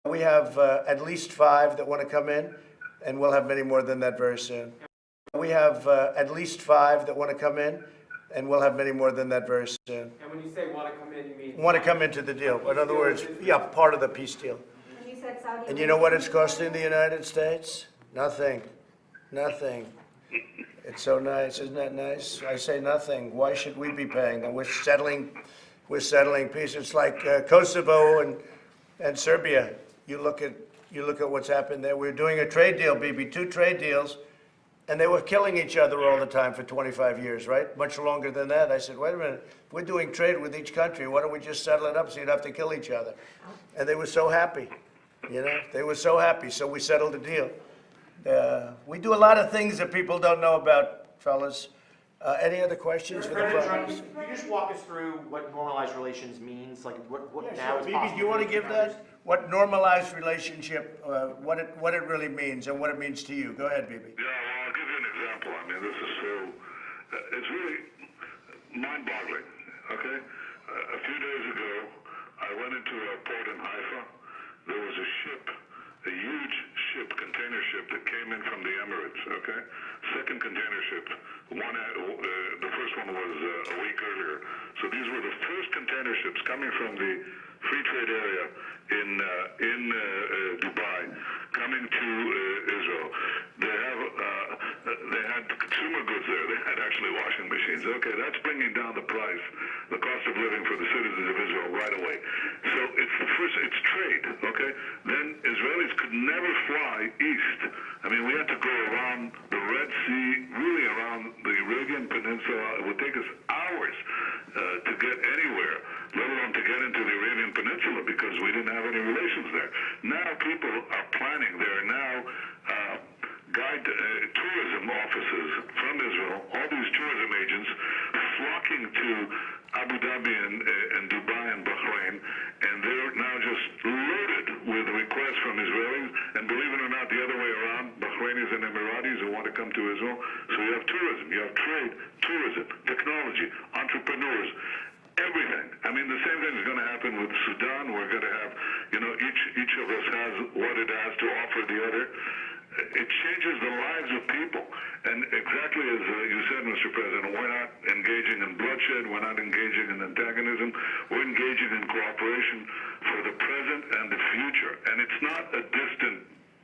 We have at least 5 that want to come in, and we'll have many more than that very soon. We have at least 5 that want to come in, and we'll have many more than that very soon. And when you say want to come in, you mean? Want to come into the deal. In other words, yeah, part of the peace deal. And you said Saudi. And you know what it's costing the United States? Nothing. Nothing. It's so nice, isn't that nice? I say nothing. Why should we be paying? And we're settling peace. It's like Kosovo and Serbia. You look at what's happened there. We're doing a trade deal, Bibi, 2 trade deals, and they were killing each other all the time for 25 years, right? Much longer than that. I said, wait a minute, if we're doing trade with each country, why don't we just settle it up so you'd have to kill each other? And they were so happy, you know? They were so happy, so we settled the deal. We do a lot of things that people don't know about, fellas. Any other questions for the President Trump, Prime can you just walk us through what normalized relations means? Like what now Sure. is Bibi, possible? do you want to give that? What normalized relationship, what it really means and what it means to you? Go ahead, Bibi. Yeah, well, I'll give you an example. I mean, this is so, it's really mind-boggling, okay? A few days ago, I went into a port in Haifa. There was a ship, a huge ship, container ship that came in from the Emirates, okay? Second container ship. The first one was a week earlier. So these were the first container ships coming from the free trade area in Dubai, coming to Israel. They had consumer goods there. They had actually washing machines. Okay, that's bringing down the price, the cost of living for the citizens of Israel right away. So it's trade. Okay, then Israelis could never fly east. I mean, we had to go around the Red Sea, really around the Arabian Peninsula. It would take us hours to get anywhere, let alone to get into the Arabian Peninsula, because we didn't have any relations there. Now people are planning. There are now tourism offices from Israel, all these tourism agents flocking to Abu Dhabi and Dubai and Bahrain, and they're now just loaded with requests from Israelis, and believe it or not, the other way around, Bahrainis and Emiratis who want to come to Israel. So you have tourism, you have trade, tourism, technology, entrepreneurs, everything. I mean, the same thing is going to happen with Sudan. We're going to have, you know, each of us has what it has to offer the other. It changes the lives of people. And exactly as you said, Mr. President, we're not engaging in bloodshed, we're not engaging in antagonism, we're engaging in cooperation for the present and the future. And it's not a distant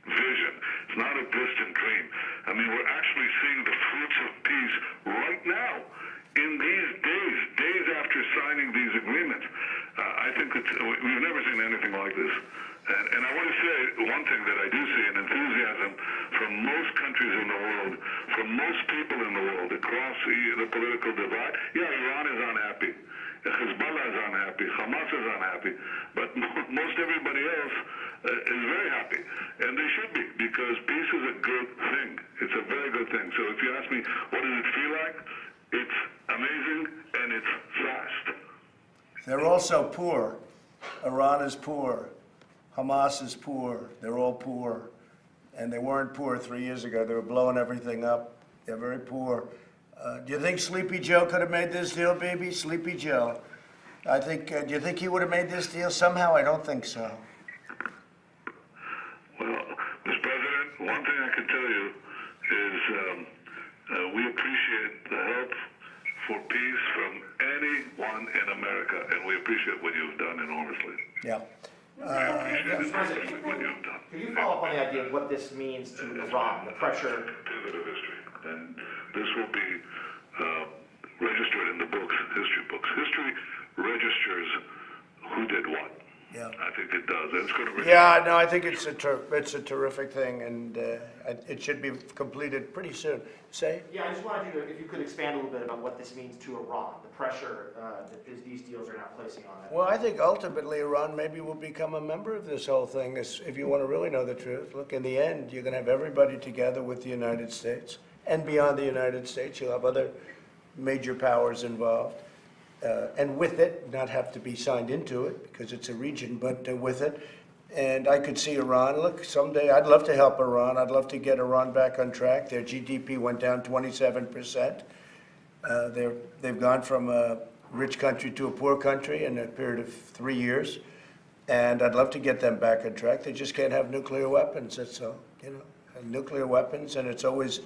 vision, it's not a distant dream. I mean, we're actually seeing the fruits of peace right now, in these days after signing these agreements. I think we've never seen anything like this. And I want to say one thing that I do see, an enthusiasm from most countries in the world, from most people in the world, across the political divide. Yeah, Iran is unhappy. Hezbollah is unhappy. Hamas is unhappy. But most everybody else is very happy. And they should be, because peace is a good thing. It's a very good thing. So if you ask me, what does it feel like? It's amazing and it's fast. They're also poor. Iran is poor. Hamas is poor. They're all poor. And they weren't poor 3 years ago. They were blowing everything up. They're very poor. Do you think Sleepy Joe could have made this deal, baby? Sleepy Joe. I think, do you think he would have made this deal somehow? I don't think so. Well, Mr. President, one thing I can tell you is we appreciate the help for peace from anyone in America, and we appreciate what you've done enormously. Yeah. Mr. President, can you follow up on the idea of what this means to Iran, the pressure? Pivot of history, and this will be registered in the books, history books. History registers who did what. Yeah. I think it does. And it's going to. Yeah, no, I think it's a terrific thing, and it should be completed pretty soon. Say? Yeah, I just wanted you to, if you could expand a little bit about what this means to Iran, the pressure that these deals are now placing on it. Well, I think ultimately Iran maybe will become a member of this whole thing, if you want to really know the truth. Look, in the end, you're going to have everybody together with the United States, and beyond the United States, you'll have other major powers involved. And with it, not have to be signed into it because it's a region, but with it. And I could see Iran, look, someday I'd love to help Iran. I'd love to get Iran back on track. Their GDP went down 27%. They've gone from a rich country to a poor country in a period of 3 years. And I'd love to get them back on track. They just can't have nuclear weapons, that's all, you know. And nuclear weapons, and it's always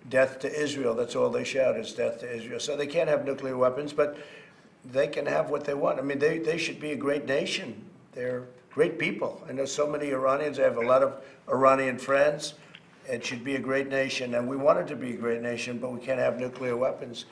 death to Israel. That's all they shout is death to Israel. So they can't have nuclear weapons, but they can have what they want. I mean, they should be a great nation. They're great people. I know so many Iranians. I have a lot of Iranian friends. It should be a great nation, and we want it to be a great nation, but we can't have nuclear weapons.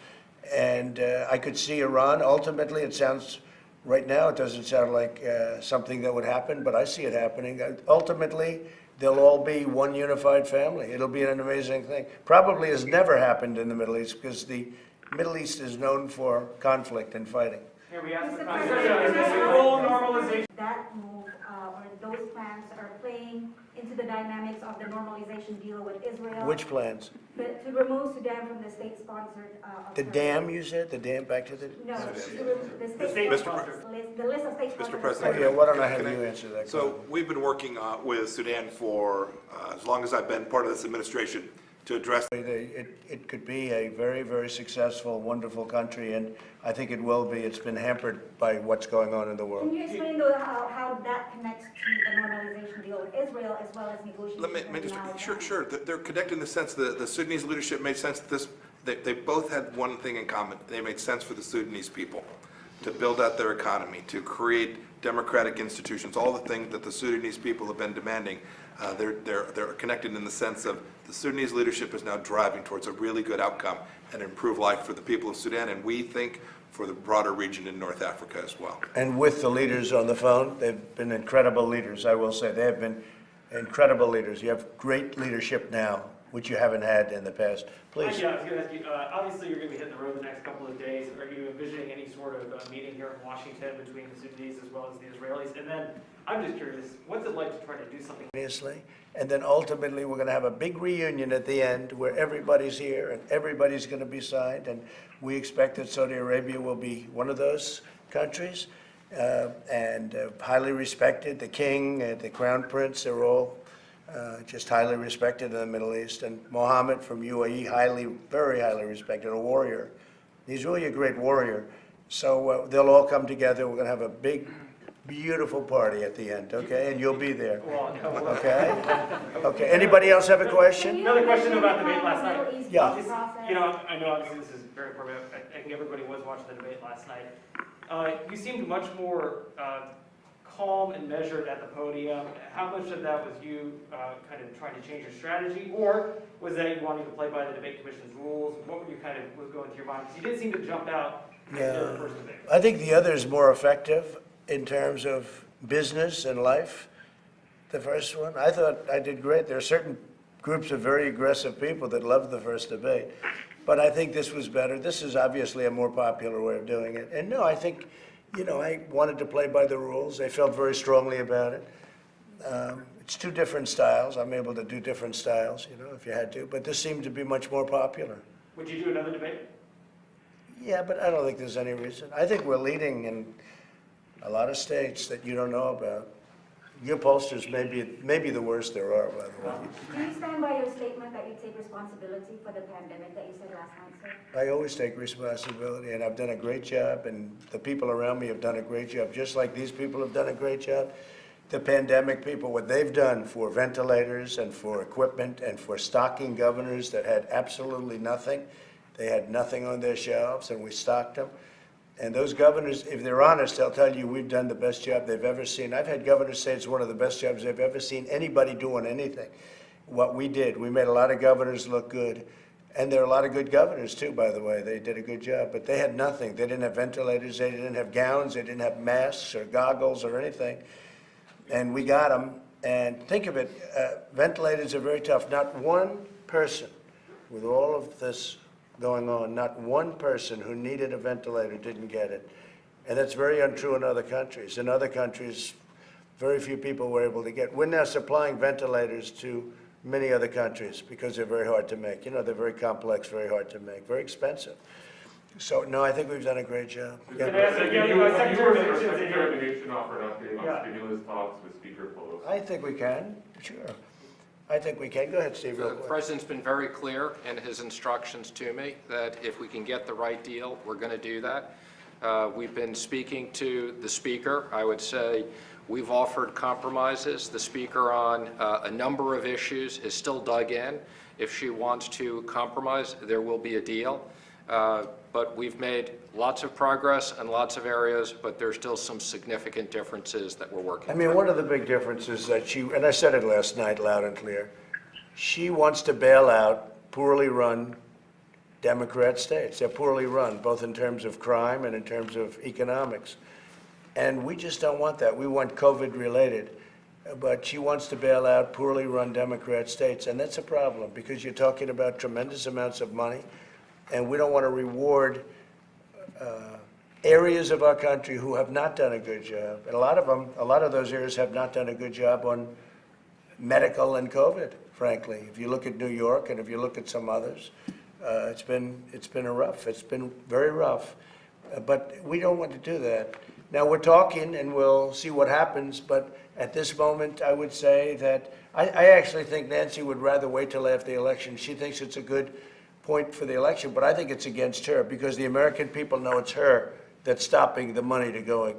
And I could see Iran, ultimately, it sounds, right now, it doesn't sound like something that would happen, but I see it happening. Ultimately, they'll all be one unified family. It'll be an amazing thing. Probably has never happened in the Middle East, because the Middle East is known for conflict and fighting. Here we ask the Mr. President, is this President, full normalization? that move or those plans are playing into the dynamics of the normalization deal with Israel. Which plans? To remove Sudan from the state-sponsored. The dam, you said? The dam, back to the... No, The state list Mr. of state-sponsored. Oh, President. yeah, why don't I have you answer that? So we've been working with Sudan for as long as I've been part of this administration to address. It could be a very, very successful, wonderful country, and I think it will be. It's been hampered by what's going on in the Can world. you explain though how that connects to the normalization deal with Israel as well as negotiations? Let me just, now sure. They're connected in the sense that the Sudanese leadership made sense that they both had one thing in common. They made sense for the Sudanese people to build out their economy, to create democratic institutions, all the things that the Sudanese people have been demanding. They're connected in the sense of the Sudanese leadership is now driving towards a really good outcome and improved life for the people of Sudan, and we think for the broader region in North Africa as well. And with the leaders on the phone, they've been incredible leaders, I will say. They have been incredible leaders. You have great leadership now, which you haven't had in the past. Please. Yeah, I was going to ask you, obviously you're going to be hitting the road the next couple of days. Are you envisioning any sort of meeting here in Washington between the Sudanese as well as the Israelis? And then, I'm just curious, what's it like to try to do something? Obviously. And then ultimately, we're going to have a big reunion at the end where everybody's here and everybody's going to be signed. And we expect that Saudi Arabia will be one of those countries and highly respected. The king, the crown prince, they're all just highly respected in the Middle East. And Mohammed from UAE, very highly respected, a warrior. He's really a great warrior. So they'll all come together. We're going to have a big, beautiful party at the end, okay? And you'll be there, okay? Okay, anybody else have a question? Another question about the debate last night. Yeah. You know, I know obviously this is very important. I think everybody was watching the debate last night. You seemed much more calm and measured at the podium. How much of that was you kind of trying to change your strategy, or was that you wanting to play by the debate commission's rules? What were you kind of was going through your mind? Because you did seem to jump out in the first debate. I think the other is more effective in terms of business and life. The first one, I thought I did great. There are certain groups of very aggressive people that loved the first debate, but I think this was better. This is obviously a more popular way of doing it. And no, I think, you know, I wanted to play by the rules. I felt very strongly about it. It's two different styles. I'm able to do different styles, you know, if you had to, but this seemed to be much more popular. Would you do another debate? Yeah, but I don't think there's any reason. I think we're leading in a lot of states that you don't know about. Your pollsters may be the worst there are, by the way. Do you stand by your statement that you take responsibility for the pandemic that you said last night, sir? I always take responsibility, and I've done a great job, and the people around me have done a great job, just like these people have done a great job. The pandemic people, what they've done for ventilators and for equipment and for stocking governors that had absolutely nothing. They had nothing on their shelves, and we stocked them. And those governors, if they're honest, they'll tell you we've done the best job they've ever seen. I've had governors say it's one of the best jobs they've ever seen anybody doing anything. What we did, we made a lot of governors look good. And there are a lot of good governors too, by the way. They did a good job, but they had nothing. They didn't have ventilators, they didn't have gowns, they didn't have masks or goggles or anything. And we got them, and think of it, ventilators are very tough. Not one person, with all of this going on, not one person who needed a ventilator didn't get it. And that's very untrue in other countries. In other countries, very few people were able to get. We're now supplying ventilators to many other countries because they're very hard to make. You know, they're very complex, very hard to make, very expensive. So, no, I think we've done a great job. Can I ask again, Secretary of the Secretary of the Nation offer an update on stimulus talks with Speaker Pelosi? I think we can, sure. I think we can. Go ahead, Steve, real The quick. President's been very clear in his instructions to me that if we can get the right deal, we're going to do that. We've been speaking to the Speaker. I would say we've offered compromises. The Speaker on a number of issues is still dug in. If she wants to compromise, there will be a deal. But we've made lots of progress in lots of areas, but there's still some significant differences that we're working I mean, through. one of the big differences that she, and I said it last night loud and clear, she wants to bail out poorly run Democrat states. They're poorly run, both in terms of crime and in terms of economics. And we just don't want that. We want COVID-related. But she wants to bail out poorly run Democrat states, and that's a problem because you're talking about tremendous amounts of money, and we don't want to reward areas of our country who have not done a good job. And a lot of those areas have not done a good job on medical and COVID, frankly. If you look at New York and if you look at some others, it's been very rough. But we don't want to do that. Now, we're talking, and we'll see what happens, but at this moment, I would say that I actually think Nancy would rather wait till after the election. She thinks it's a good point for the election, but I think it's against her because the American people know it's her that's stopping the money to going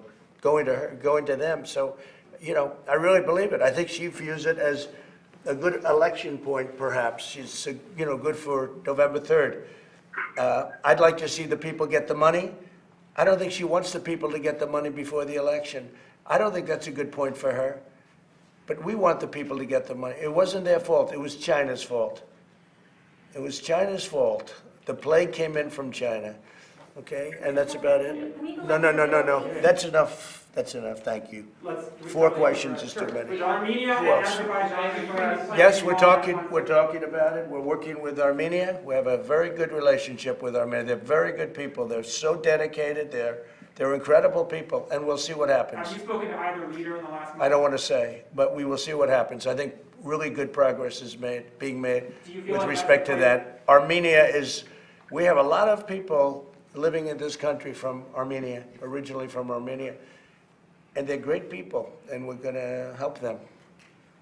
to them. So, you know, I really believe it. I think she views it as a good election point, perhaps. She's, you know, good for November 3rd. I'd like to see the people get the money. I don't think she wants the people to get the money before the election. I don't think that's a good point for her. But we want the people to get the money. It wasn't their fault. It was China's fault. It was China's fault. The plague came in from China. Okay? And that's about it. No. That's enough. That's enough. Thank you. 4 questions is too many. With Armenia and Azerbaijan. Yes, we're talking about it. We're working with Armenia. We have a very good relationship with Armenia. They're very good people. They're so dedicated. They're incredible people, and we'll see what happens. Have you spoken to either leader in the last month? I don't want to say, but we will see what happens. I think really good progress is being made with respect to that. Armenia is, we have a lot of people living in this country from Armenia, originally from Armenia, and they're great people, and we're going to help them.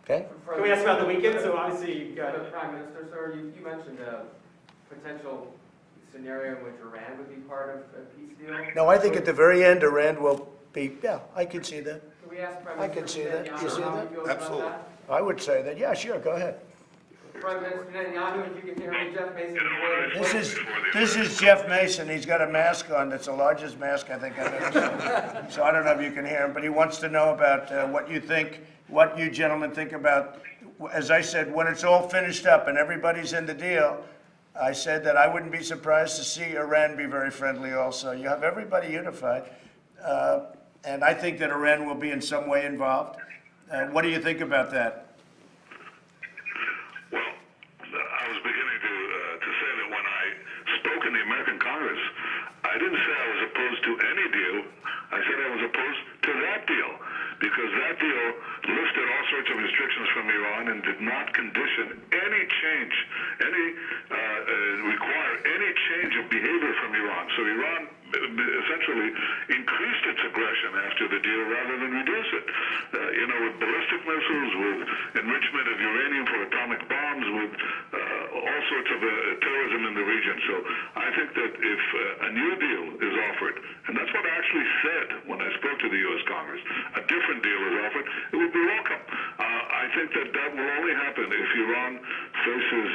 Okay? Can we ask about the weekend? So obviously, Prime Minister, sir, you mentioned a potential scenario in which Iran would be part of a peace deal. No, I think at the very end, Iran will be, yeah, I can see that. Can we ask Prime I Minister can see that. Netanyahu You see how that? he feels about Absolutely. that? I would say that. Yeah, sure, go ahead. Prime Minister Netanyahu, if you can hear me, Jeff Mason. This is Jeff Mason. He's got a mask on. That's the largest mask I think I've ever seen. So I don't know if you can hear him, but he wants to know about what you think, what you gentlemen think about, as I said, when it's all finished up and everybody's in the deal, I said that I wouldn't be surprised to see Iran be very friendly also. You have everybody unified. And I think that Iran will be in some way involved. What do you think about that? Well, I was beginning to say that when I spoke in the American Congress, I didn't say I was opposed to any deal. I said I was opposed to that deal because that deal lifted all sorts of restrictions from Iran and did not condition any change, require any change of behavior from Iran. So Iran essentially increased its aggression after the deal rather than reduce it. With ballistic missiles, with enrichment of uranium for atomic bombs, with all sorts of terrorism in the region. So I think that if a new deal is offered, and that's what I actually said when I spoke to the U.S. Congress, a different deal is offered, it would be welcome. I think that will only happen if Iran faces,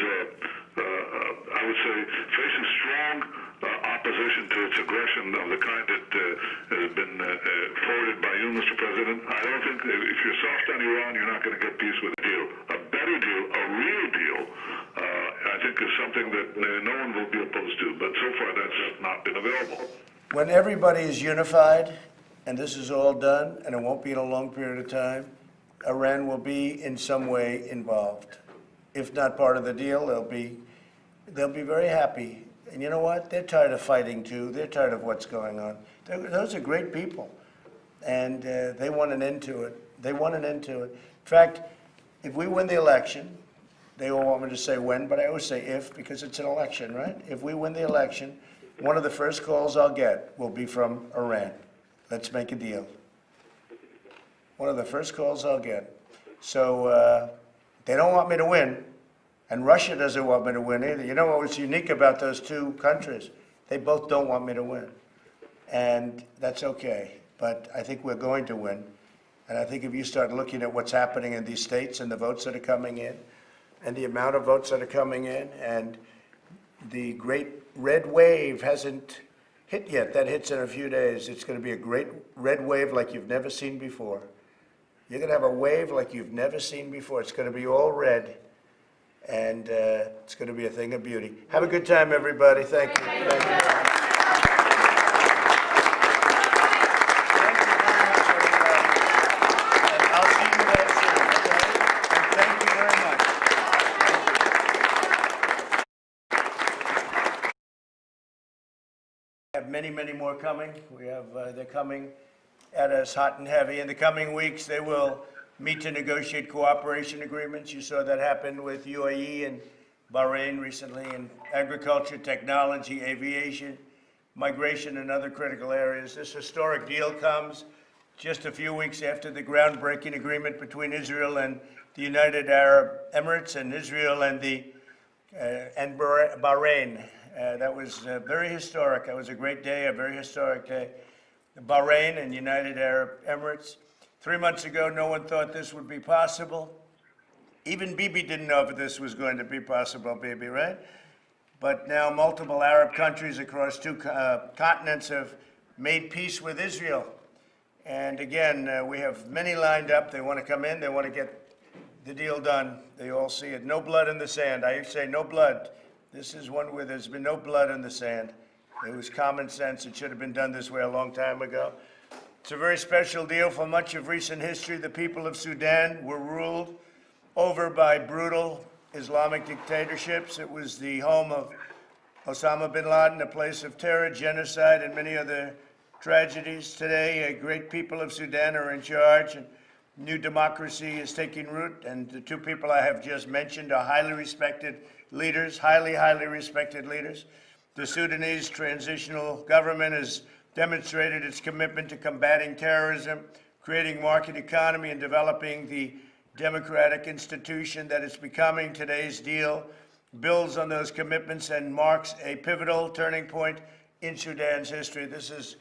I would say, faces strong opposition to its aggression of the kind that has been forwarded by you, Mr. President. I don't think if you're soft on Iran, you're not going to get peace with a deal. A better deal, a real deal, I think is something that no one will be opposed to. But so far, that's not been available. When everybody is unified, and this is all done, and it won't be in a long period of time, Iran will be in some way involved. If not part of the deal, they'll be very happy. And you know what? They're tired of fighting too. They're tired of what's going on. Those are great people, and they want an end to it. They want an end to it. In fact, if we win the election, they all want me to say when, but I always say if because it's an election, right? If we win the election, one of the first calls I'll get will be from Iran. Let's make a deal. One of the first calls I'll get. So they don't want me to win. And Russia doesn't want me to win either. You know what was unique about those two countries? They both don't want me to win. and that's okay. But I think we're going to win. And I think if you start looking at what's happening in these states and the votes that are coming in, and the amount of votes that are coming in, and the great red wave hasn't hit yet. That hits in a few days. It's going to be a great red wave like you've never seen before. You're going to have a wave like you've never seen before. It's going to be all red, and it's going to be a thing of beauty. Have a good time, everybody. Thank you. Thank you. Thank you very much, everybody. And I'll see you there soon, okay? And thank you very much. We have many, many more coming. We have, they're coming at us hot and heavy. In the coming weeks, they will meet to negotiate cooperation agreements. You saw that happen with UAE and Bahrain recently in agriculture, technology, aviation, migration, and other critical areas. This historic deal comes just a few weeks after the groundbreaking agreement between Israel and the United Arab Emirates, and Israel and Bahrain. That was very historic. That was a great day, a very historic day. Bahrain and United Arab Emirates. 3 months ago, no one thought this would be possible. Even Bibi didn't know if this was going to be possible, Bibi, right? But now multiple Arab countries across two continents have made peace with Israel. And again, we have many lined up. They want to come in. They want to get the deal done. They all see it. No blood in the sand. I say no blood. This is one where there's been no blood in the sand. It was common sense. It should have been done this way a long time ago. It's a very special deal. For much of recent history, the people of Sudan were ruled over by brutal Islamic dictatorships. It was the home of Osama bin Laden, a place of terror, genocide, and many other tragedies. Today, great people of Sudan are in charge, and new democracy is taking root. And the two people I have just mentioned are highly respected leaders, highly, highly respected leaders. The Sudanese transitional government has demonstrated its commitment to combating terrorism, creating market economy, and developing the democratic institution that it's becoming. Today's deal builds on those commitments and marks a pivotal turning point in Sudan's history. This is,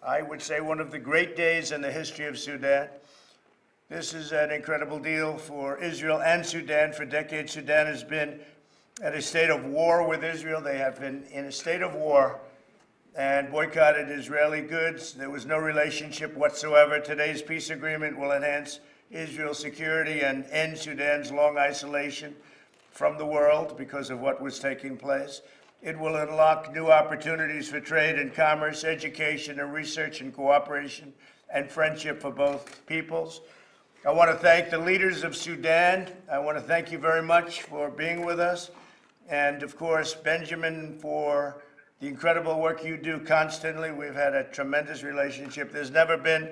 I would say, one of the great days in the history of Sudan. This is an incredible deal for Israel and Sudan. For decades, Sudan has been at a state of war with Israel. They have been in a state of war and boycotted Israeli goods. There was no relationship whatsoever. Today's peace agreement will enhance Israel's security and end Sudan's long isolation from the world because of what was taking place. It will unlock new opportunities for trade and commerce, education and research and cooperation and friendship for both peoples. I want to thank the leaders of Sudan. I want to thank you very much for being with us. And of course, Benjamin, for the incredible work you do constantly. We've had a tremendous relationship. There's never been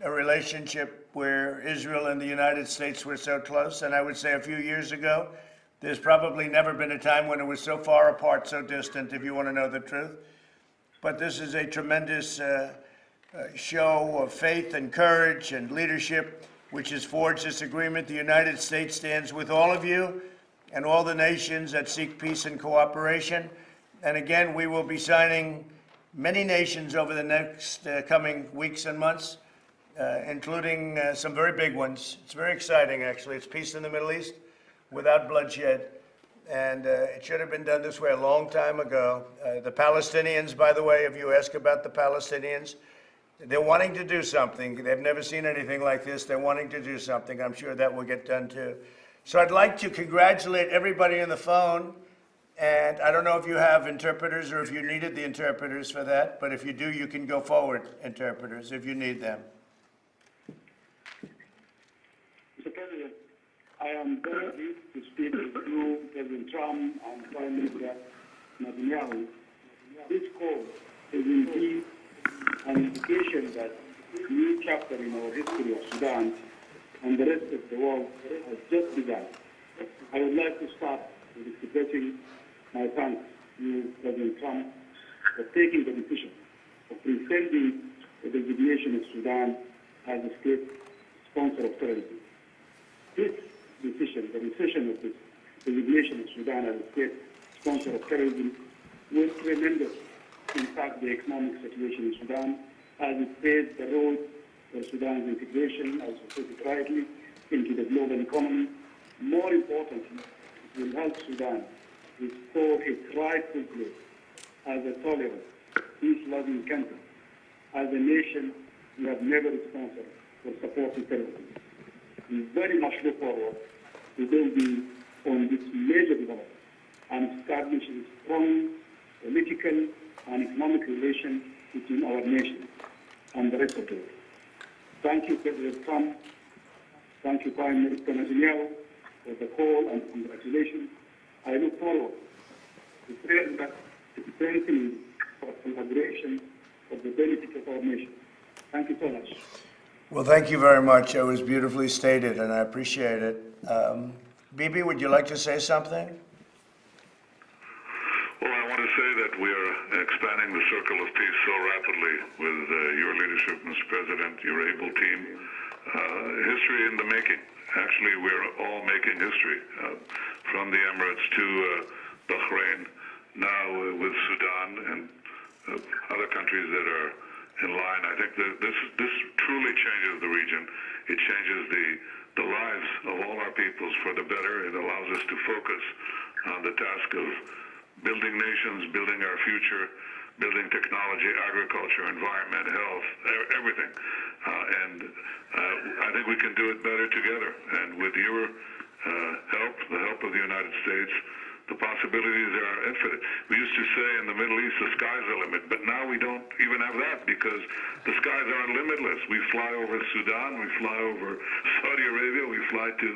a relationship where Israel and the United States were so close. And I would say a few years ago, there's probably never been a time when it was so far apart, so distant, if you want to know the truth. But this is a tremendous show of faith and courage and leadership, which has forged this agreement. The United States stands with all of you and all the nations that seek peace and cooperation. And again, we will be signing many nations over the next coming weeks and months, including some very big ones. It's very exciting, actually. It's peace in the Middle East without bloodshed. And it should have been done this way a long time ago. The Palestinians, by the way, if you ask about the Palestinians, they're wanting to do something. They've never seen anything like this. They're wanting to do something. I'm sure that will get done too. So I'd like to congratulate everybody on the phone. And I don't know if you have interpreters or if you needed the interpreters for that, but if you do, you can go forward, interpreters, if you need them. Mr. President, I am very pleased to speak with you, President Trump and Prime Minister Netanyahu. This call is indeed an indication that a new chapter in our history of Sudan and the rest of the world has just begun. I would like to start with expressing my thanks to President Trump for taking the decision of rescinding the designation of Sudan as a state sponsor of terrorism. This decision, the rescission of this designation of Sudan as a state sponsor of terrorism, will tremendously in fact, the economic situation in Sudan, as it paves the road for Sudan's integration, as you put it rightly, into the global economy. More importantly, it will help Sudan restore its rightful place as a tolerant, peace-loving country, as a nation we have never sponsored or supported terrorism. We very much look forward to building on this major development and establishing strong political and economic relations between our nation and the rest of the world. Thank you, President Trump. Thank you, Prime Minister Netanyahu, for the call and congratulations. I look forward to strengthening our collaboration for the benefit of our nation. Thank you so much. Well, thank you very much. It was beautifully stated, and I appreciate it. Bibi, would you like to say something? Well, I want to say that we are expanding the circle of peace so rapidly with your leadership, Mr. President, your able team. History in the making. Actually, we're all making history, from the Emirates to Bahrain, now with Sudan and other countries that are in line. I think that this truly changes the region. It changes the lives of all our peoples for the better. It allows us to focus on the task of building nations, building our future, building technology, agriculture, environment, health, everything. I think we can do it better together. And with your help, the help of the United States, the possibilities are infinite. We used to say in the Middle East, the sky's the limit, but now we don't even have that because the skies are limitless. We fly over Sudan, we fly over Saudi Arabia, we fly to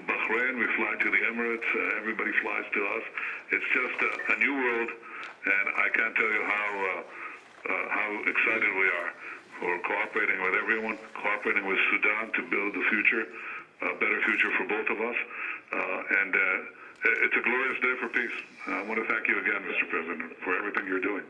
Bahrain, we fly to the Emirates, everybody flies to us. It's just a new world, and I can't tell you how excited we are for cooperating with everyone, cooperating with Sudan to build the future, a better future for both of us. It's a glorious day for peace. I want to thank you again, Mr. President, for everything you're doing.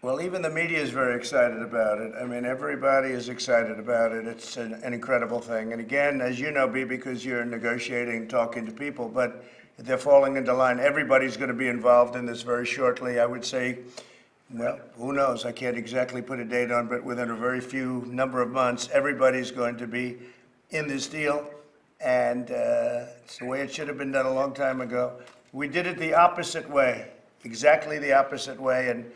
Well, even the media is very excited about it. I mean, everybody is excited about it. It's an incredible thing. And again, as you know, B, because you're negotiating, talking to people, but they're falling into line. Everybody's going to be involved in this very shortly. I would say, well, who knows? I can't exactly put a date on, but within a very few number of months, everybody's going to be in this deal. And it's the way it should have been done a long time ago. We did it the opposite way, exactly the opposite way. And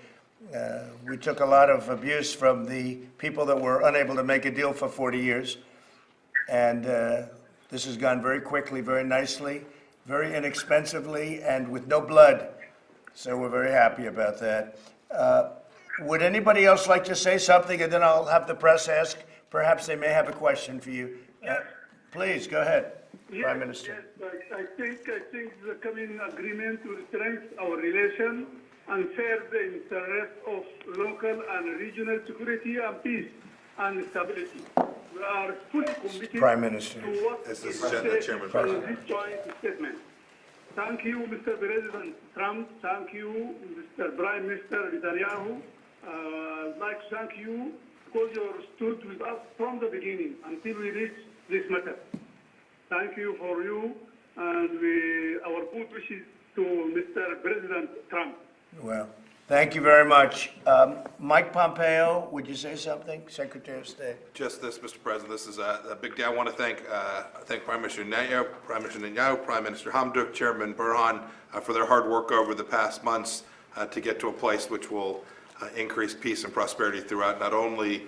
we took a lot of abuse from the people that were unable to make a deal for 40 years. And this has gone very quickly, very nicely, very inexpensively, and with no blood. So we're very happy about that. Would anybody else like to say something? And then I'll have the press ask. Perhaps they may have a question for you. Please, go ahead, Prime Minister. Yes, I think the coming agreement will strengthen our relation and serve the interest of local and regional security and peace and stability. We are fully committed Prime Minister. to what This is is said Chairman in President. this joint statement. Thank you, Mr. President Trump. Thank you, Mr. Prime Minister Netanyahu. I'd like to thank you because you stood with us from the beginning until we reached this matter. Thank you for you and our good wishes to Mr. President Trump. Well, thank you very much. Mike Pompeo, would you say something? Secretary of State. Just this, Mr. President, this is a big day. I want to thank Prime Minister Netanyahu, Prime Minister Hamdok, Chairman Burhan for their hard work over the past months to get to a place which will increase peace and prosperity throughout not only